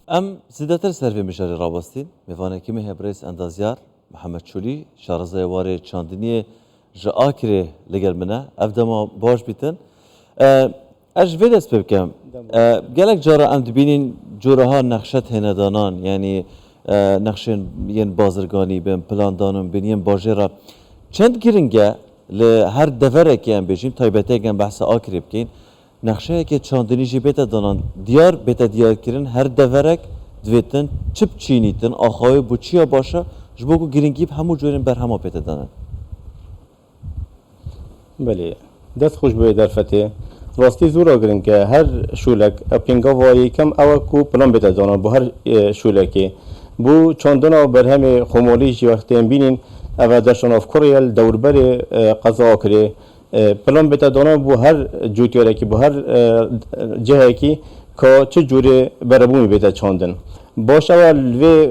ام زیادتر سروی مشاری رابستین میوانه که مه برئیس اندازیار محمد چولی شارزای واره چاندنی جاکره لگل منه افدما باش بیتن اج ویدس بکم گلک جارا ام دبینین جورها نقشت هندانان یعنی نقشن ین بازرگانی بین پلان دانم بین ین باجرا چند گرینگه ل هر دفره که ام بشیم تایبته که ام بحث آکری بکین نقشه که چاندنی جی بیت دانان دیار بیت دیار کردن هر دفرک دویتن چپ چینیتن آخای بچیا باشه جبو کو گرینگی همو جورن بر همه بیت دانن بله دست خوش به درفته راستی زورا گرین که هر شولک اپینگا وایی کم او کو پلان بیت دانان بو هر شولکی بو چاندنا بر همه خمولی جی وقتی بینین او داشتن افکاریل دوربر قضا کری پلان بیت دانان بو هر جوتیاره کی بو هر جهه کی که چه جوری برابومی بیت چاندن باشه و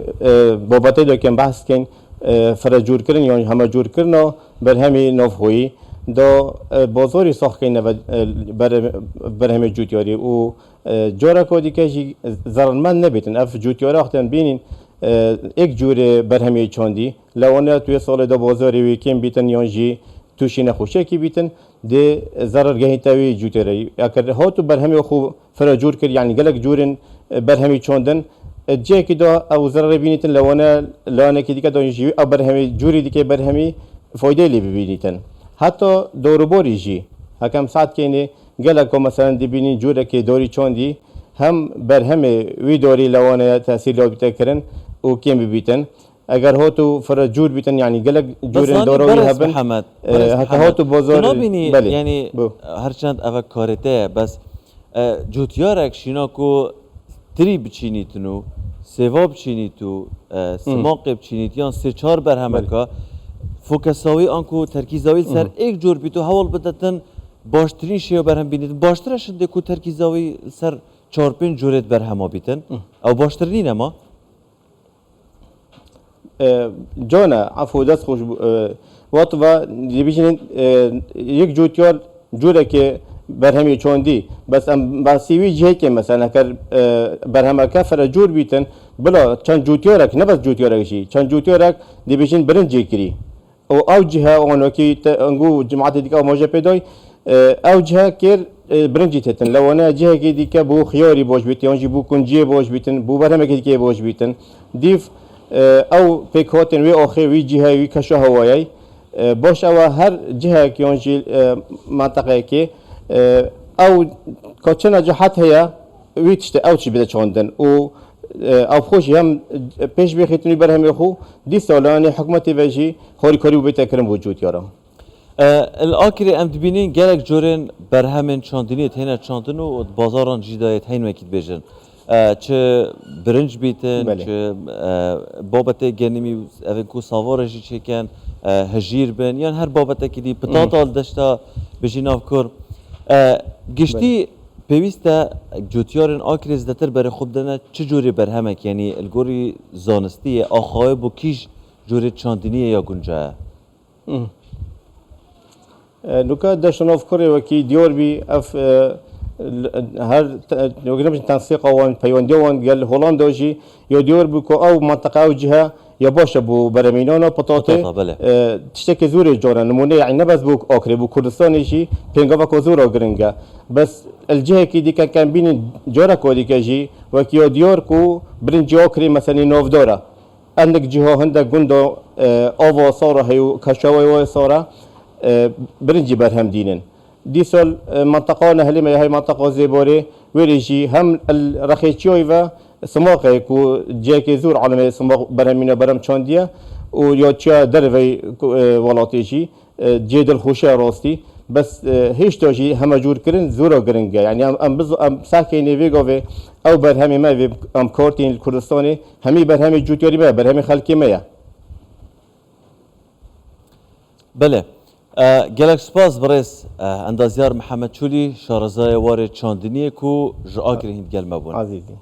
بابته دو کم بحث کن فرجور کردن یا همه جور کردن بر همه نافویی دا بازاری ساخت کنه و بر همه جوتیاری و جورا کودی که زرنمند نبیتن اف جوتیاری وقتی بینین یک جوری بر همه چاندی لونه توی سال دا بازاری وی کم بیتن یانجی توشی نخوشه کی بیتن ده ضرر گهی تاوی جوتیاری اگر هاتو بر همه خوب فرجور کرد یعنی گلک جورن بر همه چاندن جه کی دا او ضرر بینیتن لونه کی دیگه دانجی او بر همه جوری دیگه بر همه فایده لی ببینیتن حتی دوروباری جی هکم ساعت کنی گله که مثلا دیبینی جوره که دوری چوندی هم بر همه وی دوری لوانه تاثیر لو بیت کرن و کیم بیتن اگر هاتو فرا جور بیتن یعنی گله جورن دوروی هبن هک هاتو بازار بله یعنی هرچند اوه کارته بس جوتیارک شینا کو تری بچینیتنو سواب چینیتو سماق بچینیتیان سه چهار بر همه که فوکساوی آنکو ترکیزاوی سر یک جور بیتو حوال بدتن باشترین شیو برهم بینید باشترش ده کو ترکیزاوی سر چهار پنج جورت برهم بیتن او باشترین اما جانا عفو دست خوش وقت و دیبیشین یک جوتیار جوره که برهمی چوندی بس ام باسیوی جهه که مثلا اگر برهمه که فر جور بیتن بلا چند جوتیارک نه بس جوتیارک شی چند جوتیارک دیبیشین برنجی کری او جهه آنو که انگو جماعت دیگه موجه پیدای او جهه کر برنجی تتن لو انا جهه که دیگه بو خیاری باش بیتن یانجی بو کنجی باش بیتن بو برهمه که دیگه باش بیتن دیف او پیکاتن وی آخر وی جهه وی کشو هوایی باش او هر جهه که یانجی منطقه که او کچنا جهت هیا وی تشت او چی بده چوندن او خوش هم پیش بخیتونی برهم خو دی سالانه حکومت وجی خوری کاری و بیتکرم وجود یارم الآخری ام دبینین گلک جورن برهمن چاندنی تهینا چاندن و بازاران جدایت هین وکید بیشن چه برنج بیتن چه بابت گنیمی اونکو سوارشی چکن هجیر بن یان هر بابت که دی پتاتال داشتا بجیناف کر گشتی پیوسته جوتیارن آکری زدتر برای خوب دنه چه جوری برهمک یعنی الگوری زانستی آخای بو کیش جوری چاندنیه یا گنجه نوکا داشتن افکاری وکی دیار بی اف هر نوگرم تنسیق آوان پیوندی آوان گل هولند داشی یا دیار بی که او منطقه او جهه یا باشه بو برمینانا پتاته تشتكي زوري جورا نمونه يعني نبز بو آخری بو کردستانی شی پینگا و زورا گرنگا بس الجهه کی دیگه کم بین جورا کودی که جی و کیا دیار کو برنج آخری مثلا نوف داره عندك جهه هندك گندو آوا صاره هیو کشاوی و صاره برنجي برهم دينن دي سال منطقة نهلي ما هي منطقة زيبوري وريجي هم الرخيتشوي و سماقه كو جاكي زور على سماق برهمينا برهم چانديا و يا تشا دروي ولاتيجي جيد الخوشة راستي بس هيش تاجي هم جور كرن زورا گرنگا يعني ام بز ام ساكيني ويغوي او برهمي ما ام كارتين الكردستاني همي برهمي جوتياري ما برهمي خلقي ما بله گلک سپاس برس اندازیار محمد چولی شارزای وار چاندنیه کو جا آگره هند گل مبون عزیزی